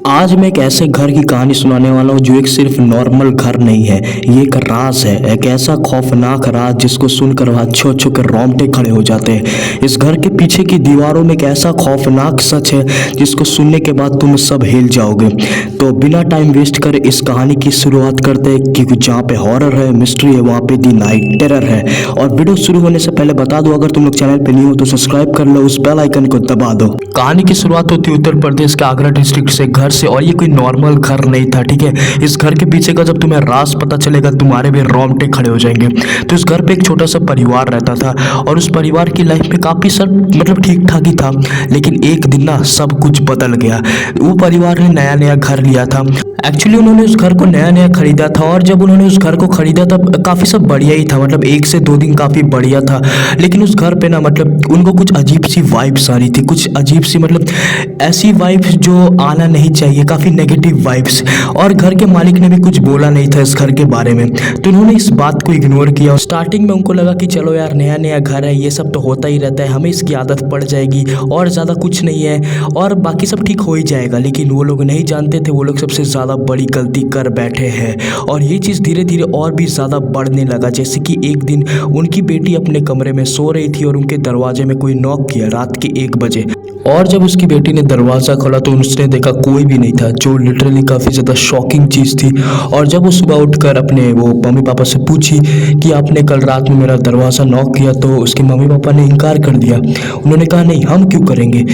आज मैं एक ऐसे घर की कहानी सुनाने वाला हूँ जो एक सिर्फ नॉर्मल घर नहीं है। ये एक राज है, एक ऐसा खौफनाक राज जिसको सुनकर अच्छे अच्छे के रोंगटे खड़े हो जाते हैं। इस घर के पीछे की दीवारों में एक ऐसा खौफनाक सच है जिसको सुनने के बाद तुम सब हिल जाओगे। तो बिना टाइम वेस्ट करे इस कहानी की शुरुआत करते हैं, क्योंकि जहाँ पे हॉरर है, मिस्ट्री है, वहाँ पे दी नाइट टेरर है। और वीडियो शुरू होने से पहले बता दो, अगर तुम लोग चैनल पे नहीं हो तो सब्सक्राइब कर लो, उस बेल आइकन को दबा दो। कहानी की शुरुआत होती है उत्तर प्रदेश के आगरा डिस्ट्रिक्ट से घर से, और ये कोई नॉर्मल घर नहीं था, ठीक है। इस घर के पीछे का जब तुम्हें राज पता चलेगा तुम्हारे भी रोंगटे खड़े हो जाएंगे। तो इस घर पे एक छोटा सा परिवार रहता था, और उस परिवार की लाइफ में काफी सब मतलब ठीक ठाक ही था। लेकिन एक दिन ना सब कुछ बदल गया। वो परिवार ने नया नया घर लिया था। एक्चुअली उन्होंने उस घर को नया नया खरीदा था, और जब उन्होंने उस घर को खरीदा तब काफ़ी सब बढ़िया ही था, मतलब 1 से 2 दिन काफ़ी बढ़िया था। लेकिन उस घर पे ना मतलब उनको कुछ अजीब सी वाइब्स आ रही थी, कुछ अजीब सी मतलब ऐसी वाइब्स जो आना नहीं चाहिए, काफ़ी नेगेटिव वाइब्स। और घर के मालिक ने भी कुछ बोला नहीं था इस घर के बारे में, तो उन्होंने इस बात को इग्नोर किया। स्टार्टिंग में उनको लगा कि चलो यार नया नया घर है, ये सब तो होता ही रहता है, हमें इसकी आदत पड़ जाएगी और ज़्यादा कुछ नहीं है और बाकी सब ठीक हो ही जाएगा। लेकिन वो लोग नहीं जानते थे, वो लोग सबसे ज़्यादा बड़ी गलती कर बैठे हैं। और ये चीज़ धीरे धीरे और भी ज़्यादा बढ़ने लगा। जैसे कि एक दिन उनकी बेटी अपने कमरे में सो रही थी और उनके दरवाजे में कोई नॉक किया रात के 1 बजे। और जब उसकी बेटी ने दरवाज़ा खोला तो उसने देखा कोई भी नहीं था, जो लिटरली काफ़ी ज़्यादा शॉकिंग चीज़ थी। और जब वो सुबह उठकर अपने वो मम्मी पापा से पूछी कि आपने कल रात में मेरा दरवाज़ा नॉक किया, तो उसके मम्मी पापा ने इनकार कर दिया। उन्होंने कहा नहीं, हम क्यों करेंगे।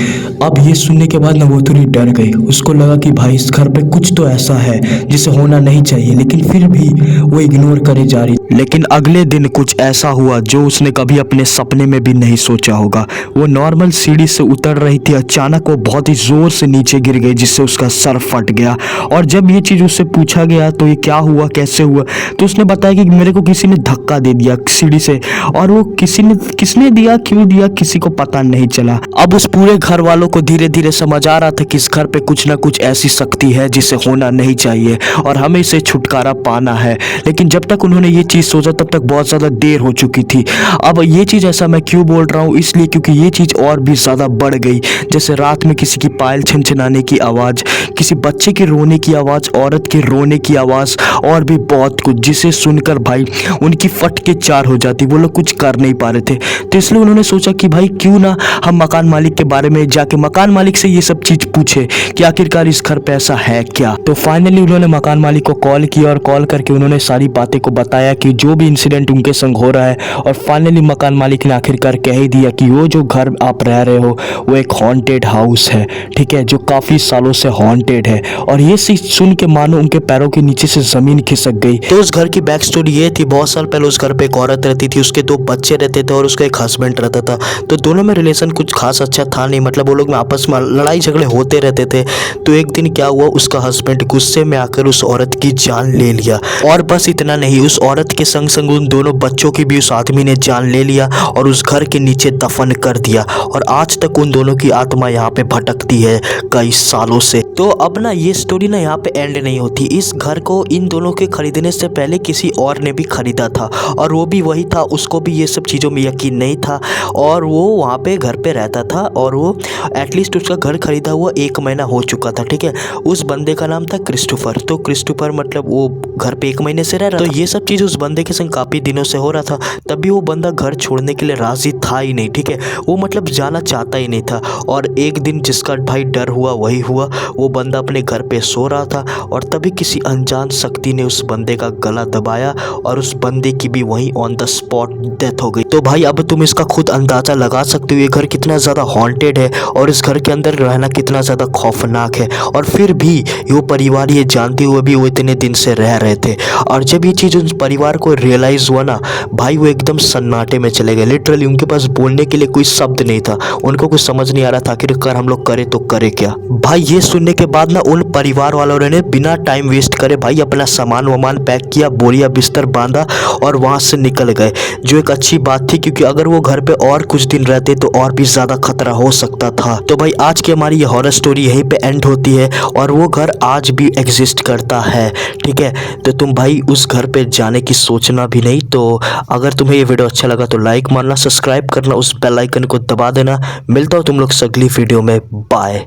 अब ये सुनने के बाद ना वो थोड़ी डर गई। उसको लगा कि भाई इस घर पे कुछ तो ऐसा है जिसे होना नहीं चाहिए, लेकिन फिर भी वो इग्नोर करे जा रही। लेकिन अगले दिन कुछ ऐसा हुआ जो उसने कभी अपने सपने में भी नहीं सोचा होगा। वो नॉर्मल सीढ़ी से उतर रही थी, अचानक वो बहुत ही जोर से नीचे गिर गई, जिससे उसका सर फट गया। और जब ये चीज़ उससे पूछा गया तो ये क्या हुआ, कैसे हुआ, तो उसने बताया कि मेरे को किसी ने धक्का दे दिया सीढ़ी से, और वो किसने दिया, क्यों दिया, किसी को पता नहीं चला। अब उस पूरे घर वालों को धीरे धीरे समझ आ रहा था कि इस घर पे कुछ ना कुछ ऐसी शक्ति है जिसे होना नहीं चाहिए और हमें इसे छुटकारा पाना है। लेकिन जब तक उन्होंने ये चीज़ सोचा तब तक बहुत ज़्यादा देर हो चुकी थी। अब ये चीज़ ऐसा मैं क्यों बोल रहा हूँ, इसलिए क्योंकि ये चीज़ और भी ज़्यादा बढ़ गई। जैसे रात में किसी की पायल छनछनाने की आवाज़, किसी बच्चे के रोने की आवाज़, औरत के रोने की आवाज़, और भी बहुत कुछ, जिसे सुनकर भाई उनकी फट के चार हो जाती। वो लोग कुछ कर नहीं पा रहे थे। तो इसलिए उन्होंने सोचा कि भाई क्यों ना हम मकान मालिक के बारे में जाके मकान मालिक से ये सब चीज़ पूछे कि आखिरकार इस घर पे ऐसा है क्या। तो फाइनली उन्होंने मकान मालिक को कॉल किया, और कॉल करके उन्होंने सारी बातें को बताया कि जो भी इंसिडेंट उनके संग हो रहा है। और फाइनली मकान मालिक ने आखिरकार कह ही दिया कि वो जो घर आप रह रहे हो वो एक हॉन्टेड हाउस है, ठीक है, जो काफ़ी सालों से हॉन्टेड है। और ये सुन के मानो उनके पैरों के नीचे से ज़मीन खिसक गई। तो उस घर की बैक स्टोरी ये थी, बहुत साल पहले उस घर पे एक औरत रहती थी, उसके 2 बच्चे रहते थे और उसका एक हस्बैंड रहता था। तो दोनों में रिलेशन कुछ खास अच्छा था नहीं, मतलब वो लोग में आपस में लड़ाई झगड़े होते रहते थे। तो एक दिन क्या हुआ, उसका हस्बैंड गुस्से में आकर उस औरत की जान ले लिया। और बस इतना नहीं, उस औरत के संग संग उन दोनों बच्चों की भी उस आदमी ने जान ले लिया और उस घर के नीचे दफन कर दिया। और आज तक उन दोनों की आत्मा यहाँ पे भटकती है कई सालों से। तो अब ना ये स्टोरी ना यहाँ पे एंड नहीं होती। इस घर को इन दोनों के खरीदने से पहले किसी और ने भी खरीदा था, और वो भी वही था, उसको भी ये सब चीज़ों में यकीन नहीं था, और वो वहाँ पे घर पे रहता था। और वो एटलीस्ट उसका घर खरीदा हुआ 1 महीना हो चुका था, ठीक है। उस बंदे का नाम था क्रिस्टोफर। तो क्रिस्टोफर मतलब वो घर पे 1 महीने से रह रहा था। तो ये सब चीज़ उस बंदे के संग काफ़ी दिनों से हो रहा था। तभी वो बंदा घर छोड़ने के लिए राजी था ही नहीं, ठीक है। वो मतलब जाना चाहता ही नहीं था। और एक दिन जिसका भाई डर हुआ वही हुआ। वो बंदा अपने घर पे सो रहा था और तभी किसी अनजान शक्ति ने उस बंदे का गला दबाया और उस बंदे की भी वहीं ऑन द स्पॉट डेथ हो गई। तो भाई अब तुम इसका खुद अंदाजा लगा सकते हो ये घर कितना ज़्यादा हॉन्टेड है और इस घर के अंदर रहना कितना ज़्यादा खौफनाक है। और फिर भी वो परिवार ये जानते हुए भी वो इतने दिन से रह रहे थे। और जब ये चीज़ उस परिवार को रियलाइज़ हुआ ना भाई, वो एकदम सन्नाटे में चले गए। लिटरली उनके पास बोलने के लिए कोई शब्द नहीं था। उनको कुछ समझ नहीं आ रहा था आखिरकार हम लोग करें तो करें क्या। भाई ये सुनने के बाद ना उन परिवार वालों ने बिना टाइम वेस्ट करे भाई अपना सामान वामान पैक किया, बोरिया बिस्तर बांधा और वहाँ से निकल गए। जो एक अच्छी बात थी, क्योंकि अगर वो घर पे और कुछ दिन रहते तो और भी ज़्यादा खतरा हो सकता था। तो भाई आज की हमारी ये हॉरर स्टोरी यहीं पे एंड होती है और वो घर आज भी एग्जिस्ट करता है, ठीक है। तो तुम भाई उस घर पे जाने की सोचना भी नहीं। तो अगर तुम्हें ये वीडियो अच्छा लगा तो लाइक मारना, सब्सक्राइब करना, उस बेल आइकन को दबा देना। मिलता हूँ तुम लोग से अगली वीडियो में। बाय।